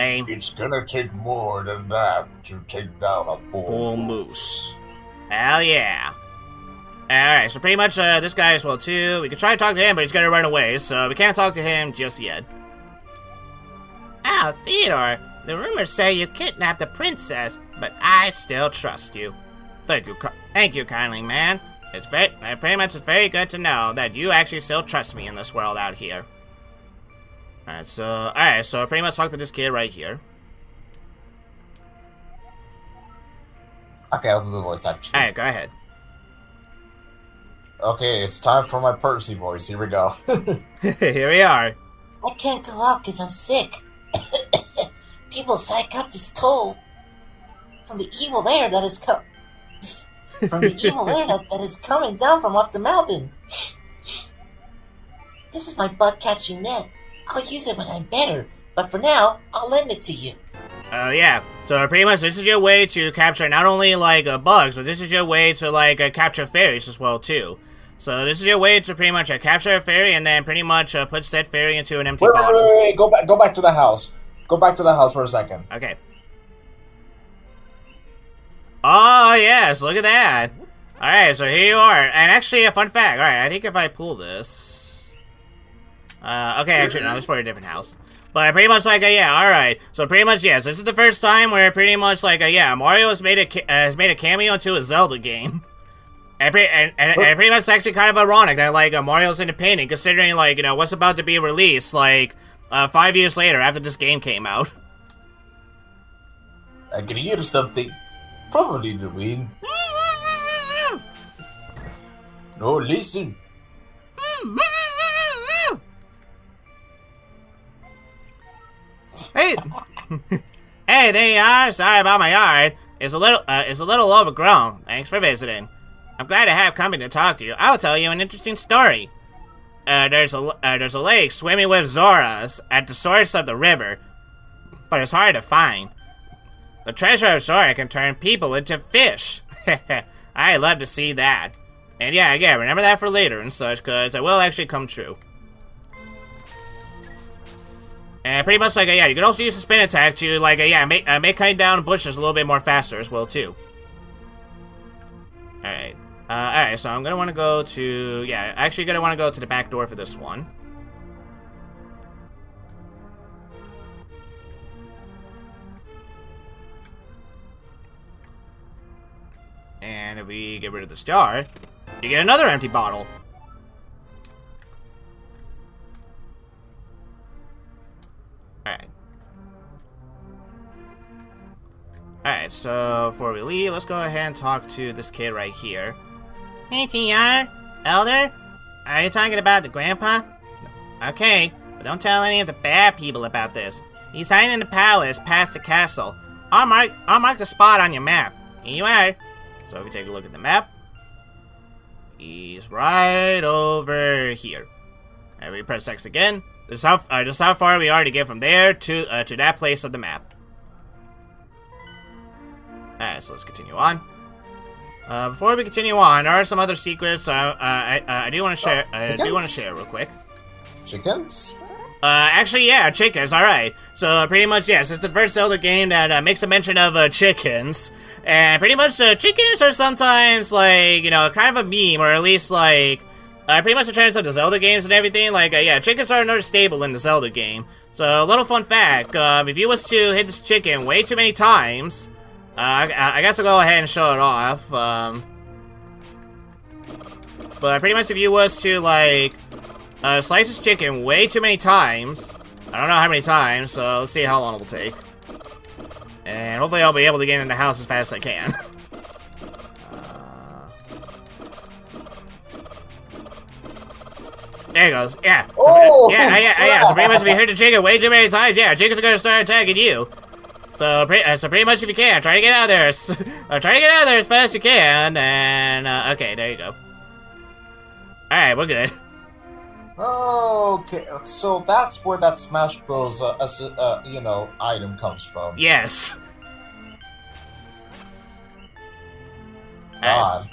Lame. It's gonna take more than that to take down a Bull moose. Hell yeah. Alright, so pretty much this guy as well too. We can try to talk to him, but he's gonna run away, so we can't talk to him just yet. Oh, Theodore, the rumors say you kidnapped the princess, but I still trust you. Thank you kindly, man. It's pretty much it's very good to know that you actually still trust me in this world out here. Alright, so pretty much talk to this kid right here. Okay, I'll do the voice actually. Alright, go ahead. Okay, it's time for my Percy voice. Here we go. Here we are. I can't go out because I'm sick. People say I got this cold from the evil air that is that is coming down from up the mountain. This is my bug-catching net. I'll use it when I'm better, but for now, I'll lend it to you. Oh, yeah. So pretty much this is your way to capture not only, like, bugs, but this is your way to, like, capture fairies as well, too. So this is your way to pretty much capture a fairy and then pretty much put said fairy into an empty bottle. Wait. Go back to the house. Go back to the house for a second. Okay. Oh, yes, look at that. Alright, so here you are. And actually, a fun fact. Alright, I think if I pull this... okay, actually, no, it's for a different house. But pretty much like, yeah, alright. So pretty much, yes, this is the first time where pretty much like, yeah, Mario has made a cameo into a Zelda game. And pretty much it's actually kind of ironic that, like, Mario's in the painting, considering, like, you know, what's about to be released, like, 5 years later after this game came out. I can hear something. Probably the wind. No, listen. Hey, hey, there you are. Sorry about my yard. It's a little overgrown. Thanks for visiting. I'm glad to have company to talk to you. I'll tell you an interesting story. There's a lake swimming with Zoras at the source of the river, but it's hard to find. The treasure of Zora can turn people into fish. I'd love to see that. And yeah, remember that for later and such, because it will actually come true. And pretty much like, yeah, you can also use the spin attack to, like, yeah, make cutting down bushes a little bit more faster as well, too. Alright. Alright, so I'm gonna want to go to, yeah, actually gonna want to go to the back door for this one. And if we get rid of this jar, you get another empty bottle. Alright. Alright, so before we leave, let's go ahead and talk to this kid right here. Hey, TR? Elder? Are you talking about the grandpa? Okay, but don't tell any of the bad people about this. He's hiding in the palace past the castle. I'll mark the spot on your map. Here you are. So if we take a look at the map, he's right over here. And we press X again. This is how far we already get from there to that place of the map. Alright, so let's continue on. Before we continue on, there are some other secrets I do want to share. I do want to share real quick. Chickens? Actually, yeah, chickens. All right. So pretty much, yes, it's the first Zelda game that makes a mention of chickens, and pretty much chickens are sometimes like, you know, kind of a meme, or at least like pretty much in terms of the Zelda games and everything. Like, yeah, chickens are another staple in the Zelda game. So a little fun fact: if you was to hit this chicken way too many times, I guess we'll go ahead and show it off. But pretty much if you was to, like, slice this chicken way too many times, I don't know how many times, so let's see how long it will take. And hopefully I'll be able to get in the house as fast as I can. There it goes, yeah. Oh! Yeah, so pretty much if you hit the chicken way too many times, yeah, chickens are gonna start attacking you. So pretty much if you can, try to get out of there. Try to get out of there as fast as you can, and, okay, there you go. Alright, we're good. Okay, so that's where that Smash Bros. You know, item comes from. Yes. God,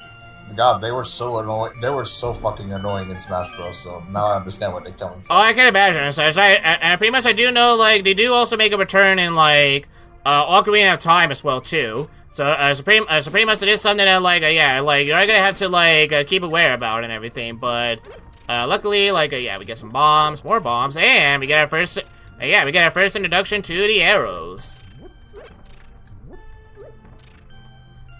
god, they were so annoying. They were so fucking annoying in Smash Bros. So now I understand where they're coming from. Oh, I can imagine. So I pretty much I do know like they do also make a return in like Ocarina of Time as well too. So pretty much it is something that like yeah, like you're gonna have to like keep aware about and everything. But luckily like yeah, we get some bombs, more bombs, and we get our first introduction to the arrows.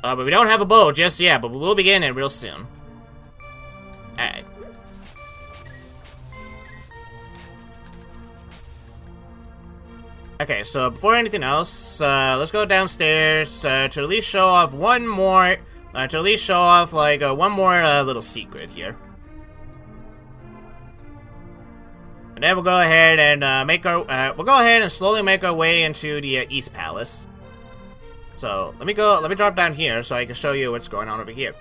But we don't have a bow just yet, but we will begin it real soon. Alright. Okay, so before anything else, let's go downstairs to at least show off one more, one more little secret here. And then we'll go ahead and slowly make our way into the East Palace. So let me drop down here so I can show you what's going on over here.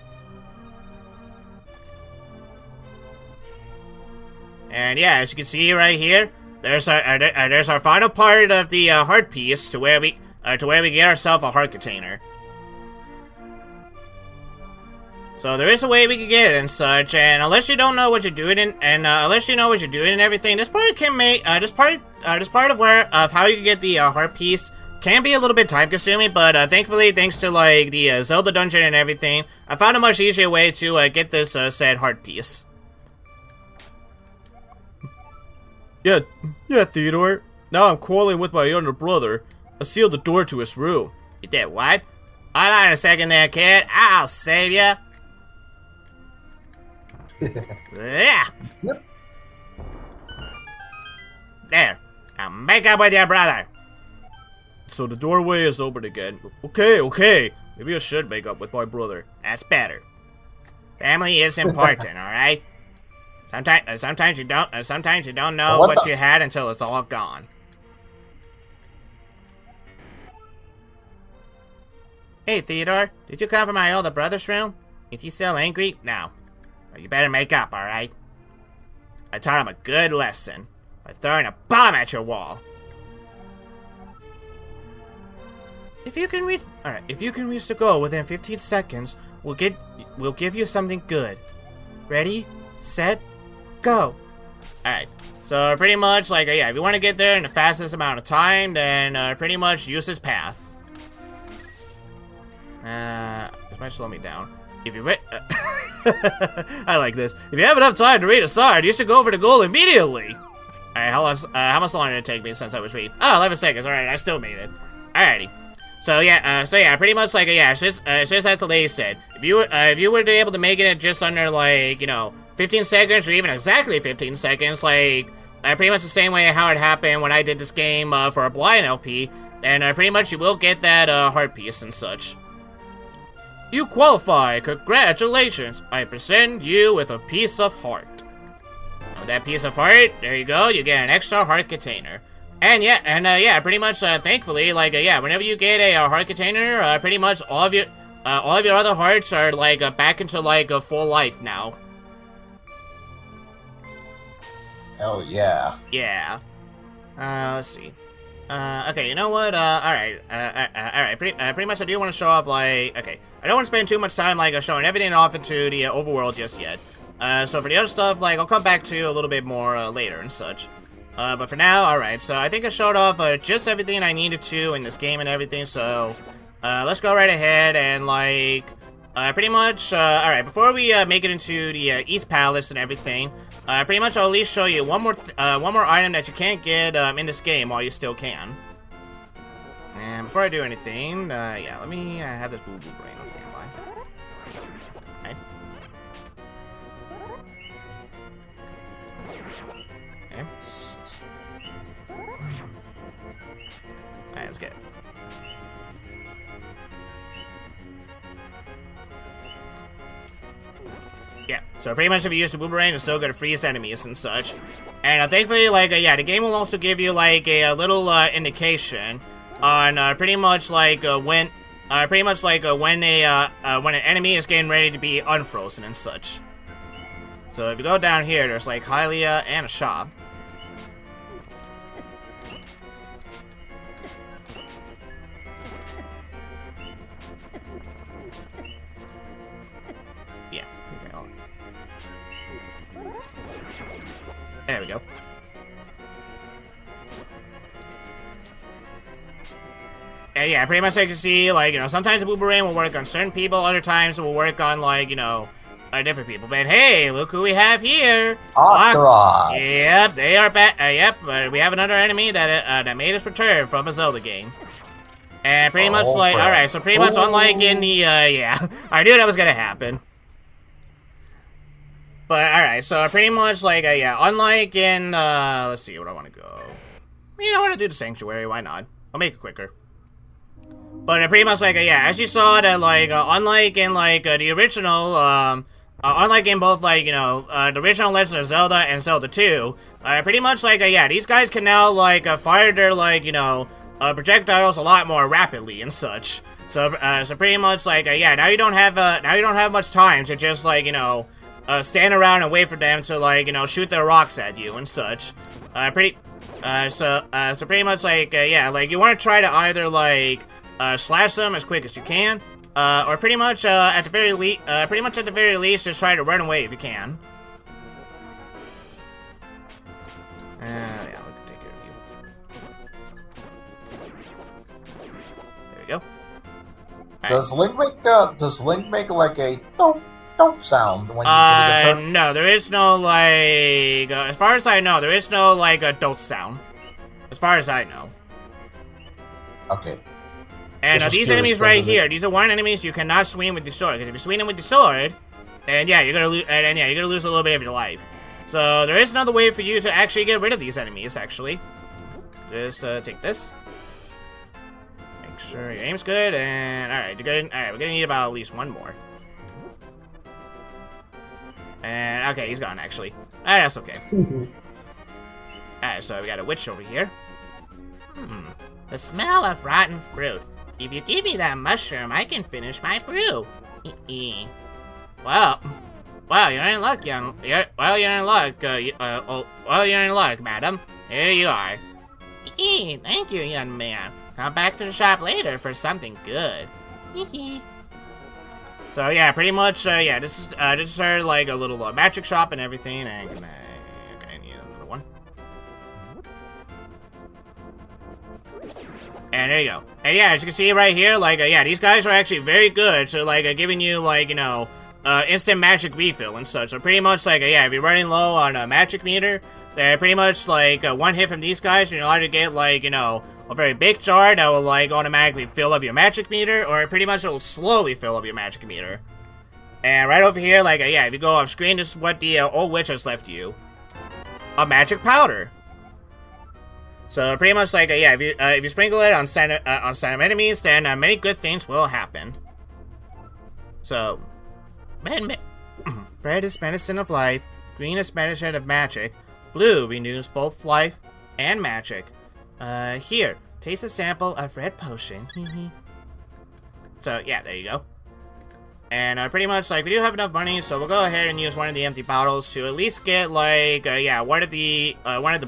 And yeah, as you can see right here, there's our final part of the heart piece to where we get ourselves a heart container. So there is a way we can get it and such, and unless you don't know what you're doing and everything, this part can make this part of how you can get the heart piece can be a little bit time consuming, but thankfully, thanks to like the Zelda dungeon and everything, I found a much easier way to get this said heart piece. Yeah, Theodore. Now I'm quarreling with my younger brother. I sealed the door to his room. You did what? Hold on a second there, kid. I'll save you. Yeah. Yep. There. Now make up with your brother. So the doorway is open again. Okay. Maybe I should make up with my brother. That's better. Family is important, alright? Sometimes you don't know what you had until it's all gone. Hey, Theodore, did you come from my older brother's room? Is he still angry? No. Well, you better make up, alright? I taught him a good lesson by throwing a bomb at your wall. If you can reach the goal within 15 seconds, we'll give you something good. Ready, set, go. Alright, so pretty much like yeah, if you want to get there in the fastest amount of time, then pretty much use this path. This might slow me down. If you wait, I like this. If you have enough time to read a side, you should go for the goal immediately. Alright, how much longer did it take me since I was reading? Oh, 11 seconds. Alright, I still made it. Alrighty. So yeah, pretty much like yeah, it's just as the lady said. If you were to able to make it in just under like 15 seconds or even exactly 15 seconds, like pretty much the same way how it happened when I did this game for a blind LP, then pretty much you will get that heart piece and such. You qualify! Congratulations! I present you with a piece of heart. And with that piece of heart, there you go. You get an extra heart container. And yeah, pretty much, thankfully, like, yeah, whenever you get a heart container, pretty much all of your other hearts are, like, back into, like, a full life now. Hell yeah. Yeah. Let's see. Okay, you know what, alright, pretty much I do want to show off, like, okay, I don't want to spend too much time, like, showing everything off into the overworld just yet. So for the other stuff, like, I'll come back to a little bit more, later and such. But for now, alright, so I think I showed off just everything I needed to in this game and everything, so let's go right ahead and, like, pretty much, alright, before we make it into the East Palace and everything, pretty much I'll at least show you one more item that you can't get in this game while you still can. And before I do anything, yeah, let me have this boo-boo brain on standby. Right. Okay. Alright, let's get it. Yeah, so pretty much if you use the boomerang, it's still gonna freeze enemies and such. And thankfully, like, yeah, the game will also give you, like, a little indication on pretty much like when an enemy is getting ready to be unfrozen and such. So if you go down here, there's like Hylia and a shop. Yeah. There we go. And yeah, pretty much like you can see, like, you know, sometimes the boomerang will work on certain people, other times it will work on, like, you know, different people. But hey, look who we have here. Octorods. Yep, they are back. Yep, we have another enemy that made its return from a Zelda game. And pretty much like, alright, so pretty much unlike in the, yeah, I knew that was gonna happen. But, alright, so pretty much like, yeah, unlike in, let's see, where do I want to go? You know, I want to do the Sanctuary, why not? I'll make it quicker. But pretty much like, yeah, as you saw that, like, unlike in, like, the original, unlike in both, like, you know, the original Legend of Zelda and Zelda 2, pretty much like, yeah, these guys can now, like, fire their, like, you know, projectiles a lot more rapidly and such. So, so pretty much like, yeah, now you don't have much time to just, like, you know, stand around and wait for them to, like, you know, shoot their rocks at you and such. So pretty much like, yeah, like, you want to try to either, like, slash them as quick as you can, or pretty much, at the very least, just try to run away if you can. Yeah, we can take care of you. There we go. Right. Does Link make like a don't sound when you get hurt? No, there is no, like, as far as I know, there is no, like, adult sound. As far as I know. Okay. And these enemies right here, these are one enemies you cannot swing with your sword. Because if you swing them with your sword, then yeah, you're gonna lose. And yeah, you're gonna lose a little bit of your life. So there is another way for you to actually get rid of these enemies. Actually, just take this. Make sure your aim's good. And all right, you're good. All right, we're gonna need about at least one more. And okay, he's gone. Actually, all right, that's okay. All right, so we got a witch over here. The smell of rotten fruit. If you give me that mushroom, I can finish my brew. Well, you're in luck, you're in luck, madam. Here you are. Thank you, young man. Come back to the shop later for something good. So yeah, pretty much, yeah, this is like a little magic shop and everything, and I need another one. And there you go. And yeah, as you can see right here, like, yeah, these guys are actually very good to, like, giving you, like, you know, instant magic refill and such. So pretty much, like, yeah, if you're running low on a magic meter, then pretty much, like, one hit from these guys, you'll either get, like, you know, a very big jar that will, like, automatically fill up your magic meter, or pretty much it will slowly fill up your magic meter. And right over here, like, yeah, if you go off screen, this is what the old witch has left you. A magic powder. So pretty much like, yeah, if you sprinkle it on some enemies, then many good things will happen. So, red is medicine of life, green is medicine of magic, blue renews both life and magic. Here, taste a sample of red potion. So yeah, there you go. And pretty much like we do have enough money, so we'll go ahead and use one of the empty bottles to at least get like yeah, one of the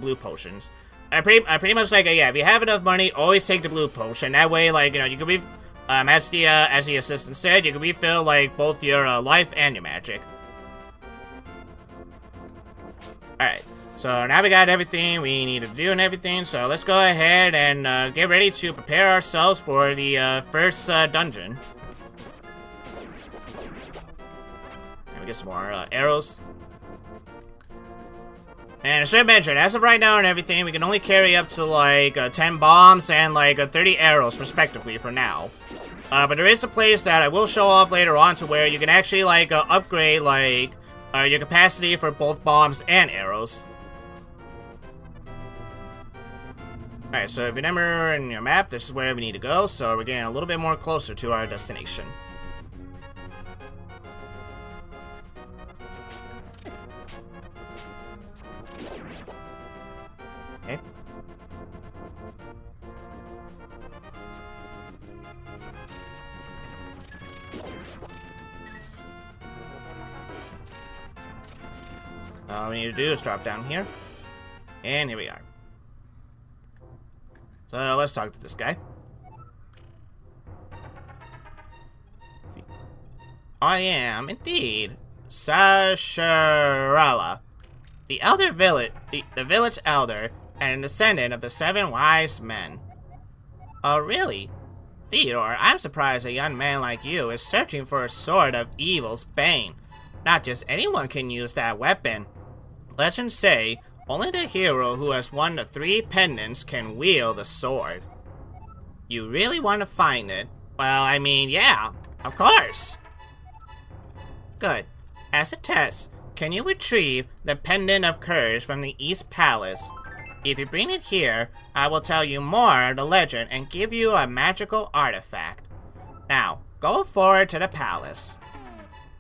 blue potions. Pretty much like, yeah, if you have enough money, always take the blue potion. That way, like, you know, you can be, as the assistant said, you can refill, like, both your, life and your magic. Alright, so now we got everything we need to do and everything, so let's go ahead and, get ready to prepare ourselves for the, first, dungeon. And we get some more, arrows. And I should mention, as of right now and everything, we can only carry up to, like, 10 bombs and, like, 30 arrows, respectively, for now. But there is a place that I will show off later on to where you can actually, like, upgrade, like, your capacity for both bombs and arrows. Alright, so if you remember in your map, this is where we need to go, so we're getting a little bit more closer to our destination. Okay. All we need to do is drop down here. And here we are. So let's talk to this guy. Let's see. I am indeed Sasharala. the elder village, the village elder, and a descendant of the 7 wise men. Oh, really? Theodore, I'm surprised a young man like you is searching for a sword of evil's bane. Not just anyone can use that weapon. Legends say only the hero who has won the 3 pendants can wield the sword. You really want to find it? Well, I mean, yeah, of course. Good. As a test, can you retrieve the Pendant of Courage from the East Palace? If you bring it here, I will tell you more of the legend and give you a magical artifact. Now, go forward to the palace.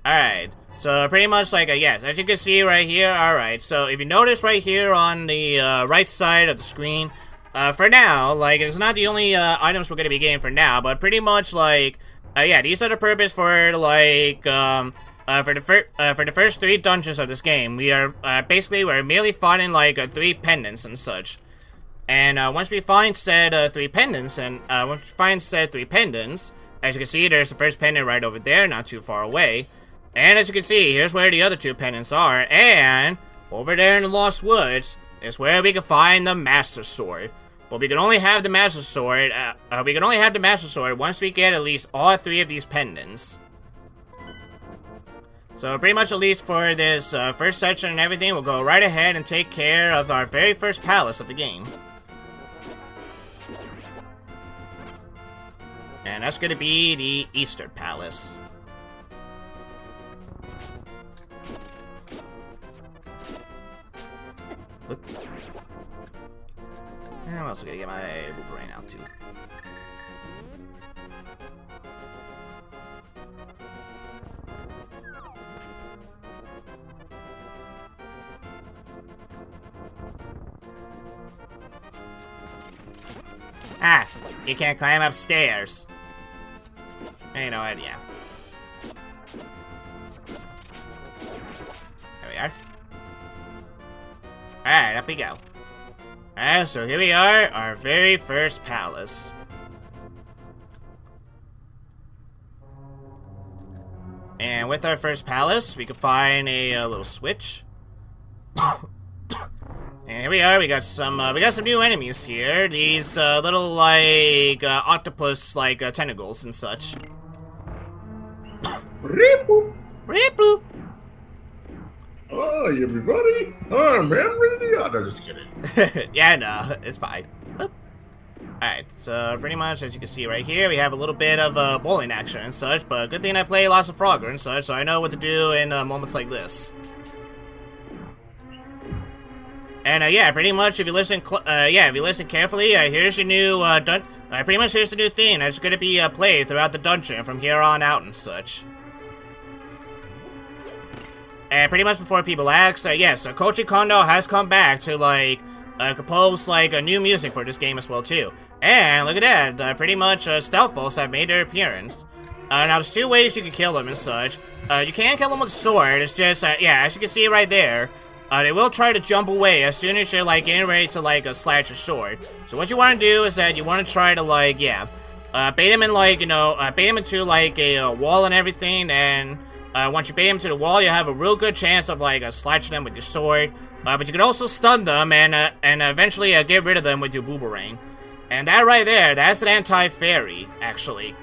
Alright, so pretty much like yes, as you can see right here, alright, so if you notice right here on the right side of the screen, for now, like, it's not the only items we're going to be getting for now, but pretty much like, yeah, these are the purpose for, like, for the first 3 dungeons of this game. We are, basically, we're merely finding, like, 3 pendants and such. And, once we find said 3 pendants, and, once we find said 3 pendants, as you can see, there's the first pendant right over there, not too far away. And as you can see, here's where the other 2 pendants are, and over there in the Lost Woods is where we can find the Master Sword. But we can only have the Master Sword, once we get at least all 3 of these pendants. So pretty much at least for this first section and everything, we'll go right ahead and take care of our very first palace of the game. And that's going to be the Eastern Palace. Oop. And I'm also going to get my boomerang out too. Ah, you can't climb upstairs. Ain't no idea. There we are. Alright, up we go. Alright, so here we are, our very first palace. And with our first palace, we can find a little switch. And here we are, we got some new enemies here. These, little, like, octopus, like, tentacles and such. Ripu. Ripu! Hi, everybody. I'm Henry the Other. Just kidding. Yeah, no, it's fine. Alright, so pretty much, as you can see right here, we have a little bit of, bowling action and such, but good thing I play lots of Frogger and such, so I know what to do in, moments like this. And yeah, pretty much if you listen, carefully, here's your new pretty much here's the new theme that's going to be played throughout the dungeon from here on out and such. And pretty much before people ask, yes, Koji Kondo has come back to like compose like a new music for this game as well too. And look at that, pretty much Stealthfolks have made their appearance. Now there's 2 ways you can kill them and such. You can kill them with a sword. It's just yeah, as you can see right there. They will try to jump away as soon as you're, like, getting ready to, like, slash your sword. So what you want to do is that you want to try to, like, yeah, bait them in, like, you know, bait them into, like, a wall and everything, and once you bait them to the wall, you have a real good chance of, like, slashing them with your sword. But you can also stun them and eventually get rid of them with your boomerang. And that right there, that's an anti-fairy, actually.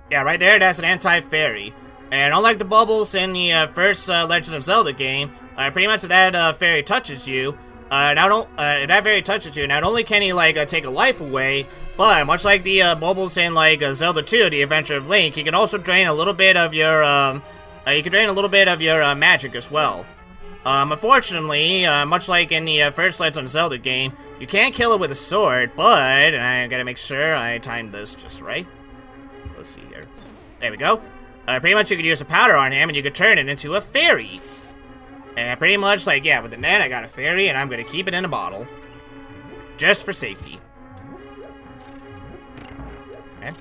Yeah, right there, that's an anti-fairy. And unlike the bubbles in the first Legend of Zelda game, pretty much if that fairy touches you, not only can he like take a life away, but much like the bubbles in like Zelda 2: The Adventure of Link, he can also drain a little bit of your magic as well. Unfortunately, much like in the first Legend of Zelda game, you can't kill it with a sword, but and I gotta make sure I timed this just right. Let's see here. There we go. Pretty much you could use a powder on him and you could turn it into a fairy. And pretty much, like, yeah, with the net, I got a fairy and I'm gonna keep it in a bottle. Just for safety. Okay.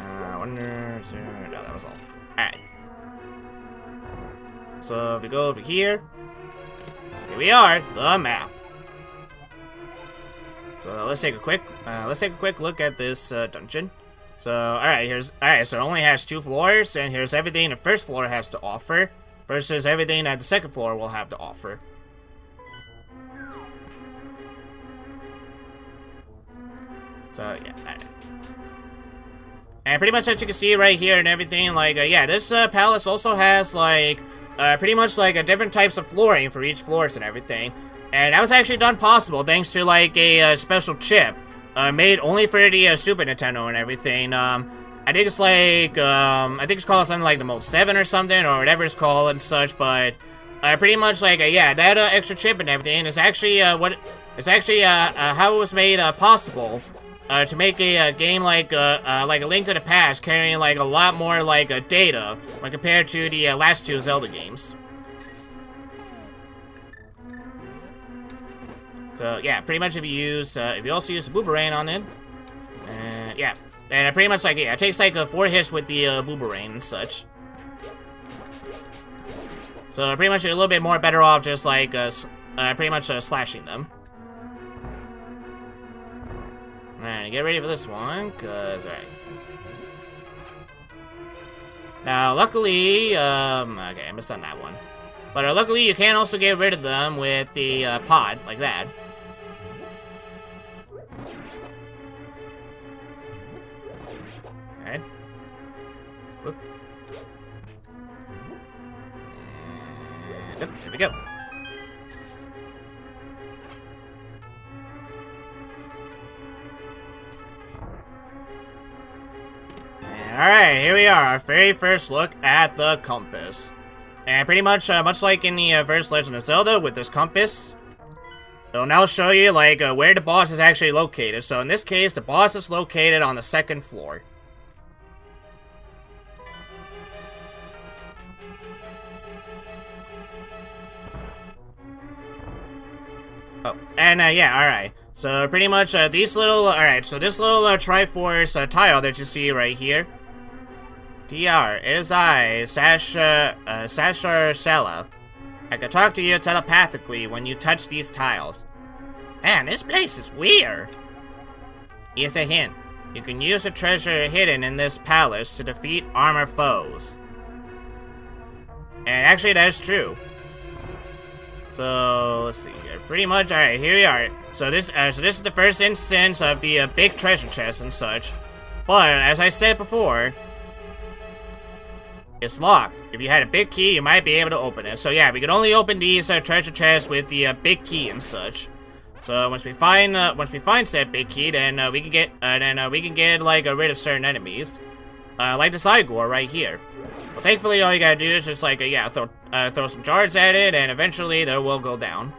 I wonder... No, that was all. Alright. So, if we go over here we are, the map. So, let's take a quick look at this dungeon. So, alright, so it only has 2 floors, and here's everything the first floor has to offer. versus everything that the second floor will have to offer. So, yeah, alright. And pretty much as you can see right here and everything, like, yeah, this palace also has, like, pretty much, like, different types of flooring for each floors and everything. And that was actually done possible thanks to, like, a special chip made only for the Super Nintendo and everything. I think it's, like, I think it's called something like the Mode 7 or something, or whatever it's called and such, but pretty much, like, yeah, that extra chip and everything is actually, how it was made possible. To make a game like A Link to the Past, carrying like a lot more like data when compared to the last two Zelda games. So yeah, pretty much if you also use the boomerang on it, yeah, and pretty much like yeah, it takes like 4 hits with the boomerang and such. So pretty much you're a little bit more better off just like pretty much slashing them. Alright, get ready for this one, cause, alright. Now, luckily, okay, I missed on that one. But luckily, you can also get rid of them with the pod, like that. Alright. Whoop. And, here we go. Alright, here we are, our very first look at the compass. And pretty much, much like in the first Legend of Zelda with this compass, it'll now show you, like, where the boss is actually located. So in this case, the boss is located on the 2nd floor. Oh, and yeah, alright. So pretty much, these little, alright, so this little Triforce tile that you see right here, DR, it is I, Sashar Sela. I can talk to you telepathically when you touch these tiles. Man, this place is weird. Here's a hint. You can use a treasure hidden in this palace to defeat armored foes. And actually, that is true. So, let's see here. Pretty much, alright, here we are. So this is the first instance of the big treasure chest and such. But, as I said before, it's locked. If you had a big key, you might be able to open it. So yeah, we can only open these treasure chests with the big key and such. So once we find said big key, then we can get like rid of certain enemies, like the Cygor right here. But thankfully, all you gotta do is just like yeah, throw some shards at it, and eventually they will go down.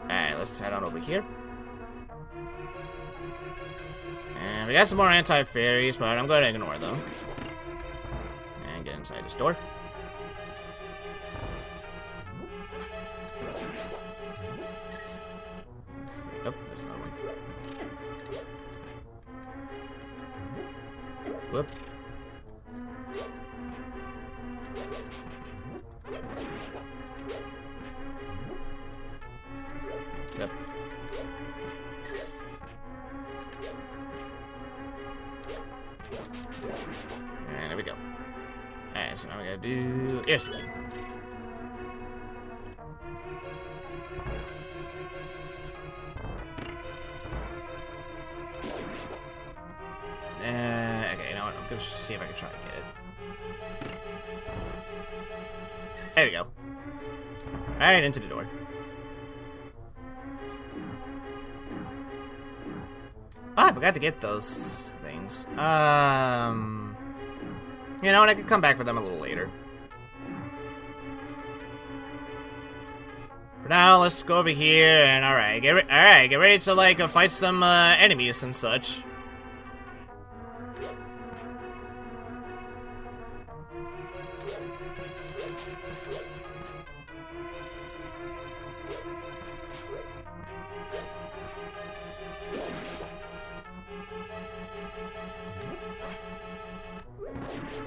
Alright, let's head on over here. And we got some more anti-fairies, but I'm going to ignore them. And get inside this door. Let's see. Oh, there's another one. Whoop. Yep. And there we go. Alright, so now we gotta do... Here's the key. Okay, you know what? I'm gonna see if I can try to get it. There we go. Alright, into the door. Oh, I forgot to get those things. You know what? I could come back for them a little later. For now, let's go over here and alright, get ready to like fight some enemies and such.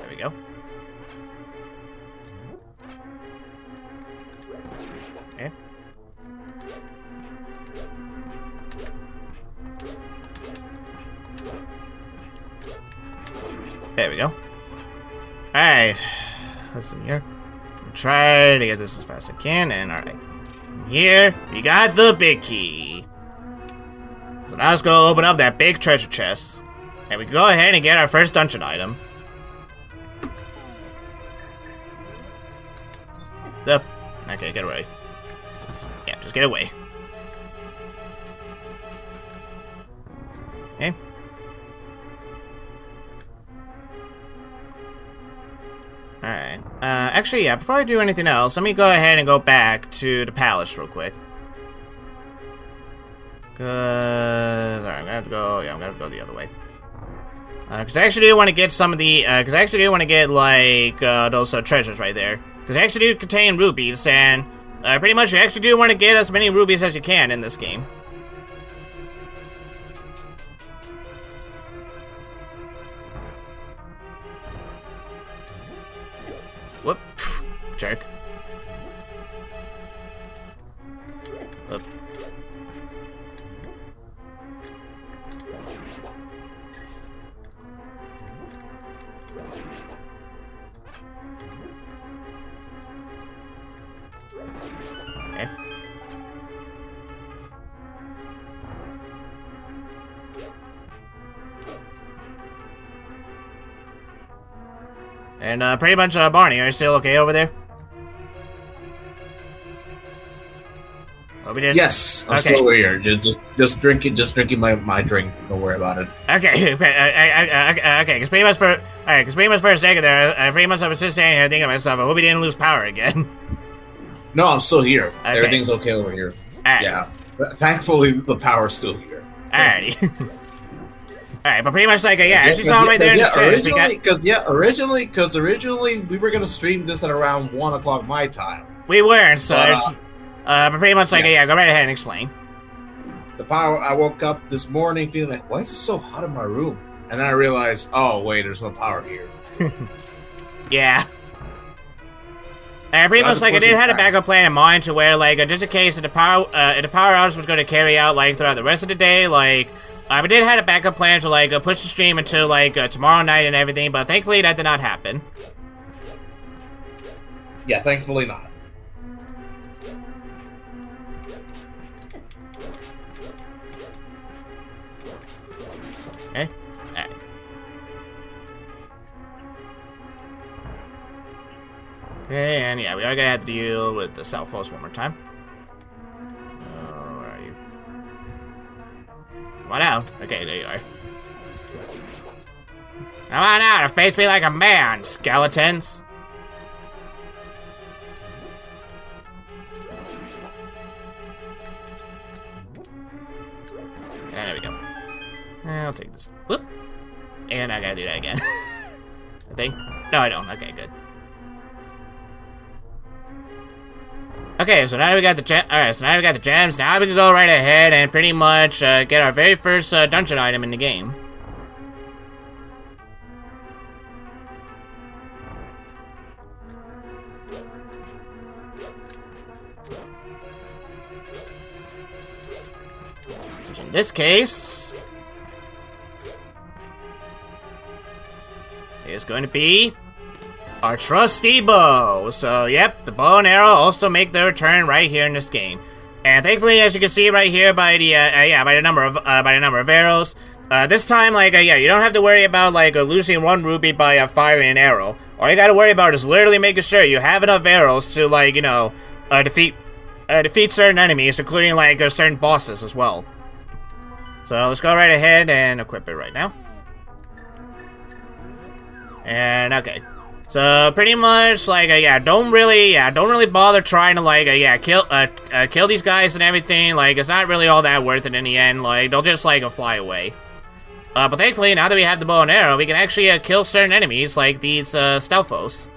There we go. Okay. There we go. Alright. Listen here. Try to get this as fast as I can, and alright. Here, we got the big key. So now let's go open up that big treasure chest. And we can go ahead and get our first dungeon item. Okay, get away. Just get away. Okay. Alright. Actually, yeah, before I do anything else, let me go ahead and go back to the palace real quick. Alright, I'm gonna have to go, I'm gonna have to go the other way. Because I actually do want to get some of the, like, those treasures right there. Because they actually do contain rubies, and pretty much you actually do want to get as many rubies as you can in this game. Whoop. Jerk. Whoop. Okay. And pretty much, Barney, are you still okay over there? Oh, we did. Yes, I'm still over here. Just drinking my drink. Don't worry about it. Okay, okay. Because pretty much for a second there, I was just standing here thinking to myself, I hope we didn't lose power again. No, I'm still here. Okay. Everything's okay over here. Alright. Yeah. Thankfully, the power's still here. Alrighty. Alright, but pretty much like, as you saw right there in the stream, originally we were gonna stream this at around 1 o'clock my time. We weren't, so but pretty much like, go right ahead and explain. The power, I woke up this morning feeling like, why is it so hot in my room? And then I realized, oh wait, there's no power here. Yeah. And pretty much like I did have a backup plan in mind to where like just in case if the power outage was going to carry out like throughout the rest of the day, like I did have a backup plan to like push the stream until like tomorrow night and everything, but thankfully that did not happen. Yeah, thankfully not. Okay. Alright. Okay, and yeah, we are gonna have to deal with the South Force one more time. Oh, where are you? Come on out. Okay, there you are. Come on out and face me like a man, skeletons. And there we go. I'll take this. Whoop. And I gotta do that again. I think. No, I don't. Okay, good. Okay, so now we got the gem. Alright, so now we got the gems. Now we can go right ahead and pretty much get our very first dungeon item in the game. Which in this case is going to be our trusty bow. So, yep, the bow and arrow also make their return right here in this game. And thankfully, as you can see right here by the by the number of arrows, this time like you don't have to worry about like losing one ruby by firing an arrow. All you got to worry about is literally making sure you have enough arrows to like defeat certain enemies, including like certain bosses as well. So let's go right ahead and equip it right now. And okay. So pretty much like don't really bother trying to like kill these guys and everything. Like it's not really all that worth it in the end. Like they'll just like fly away. But thankfully now that we have the bow and arrow, we can actually kill certain enemies like these stealthos.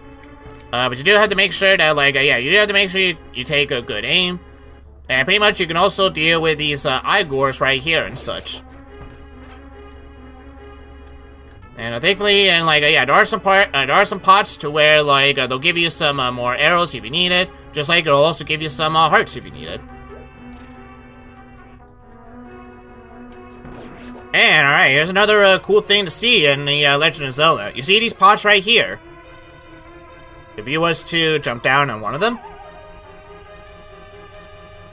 But you do have to make sure that like you do have to make sure you take a good aim. And pretty much you can also deal with these Igors right here and such. And thankfully, and like there are some pots to where like they'll give you some more arrows if you need it. Just like it'll also give you some hearts if you need it. And alright, here's another cool thing to see in the Legend of Zelda. You see these pots right here? If you was to jump down on one of them,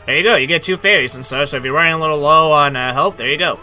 there you go, you get 2 fairies and such, so if you're running a little low on health, there you go.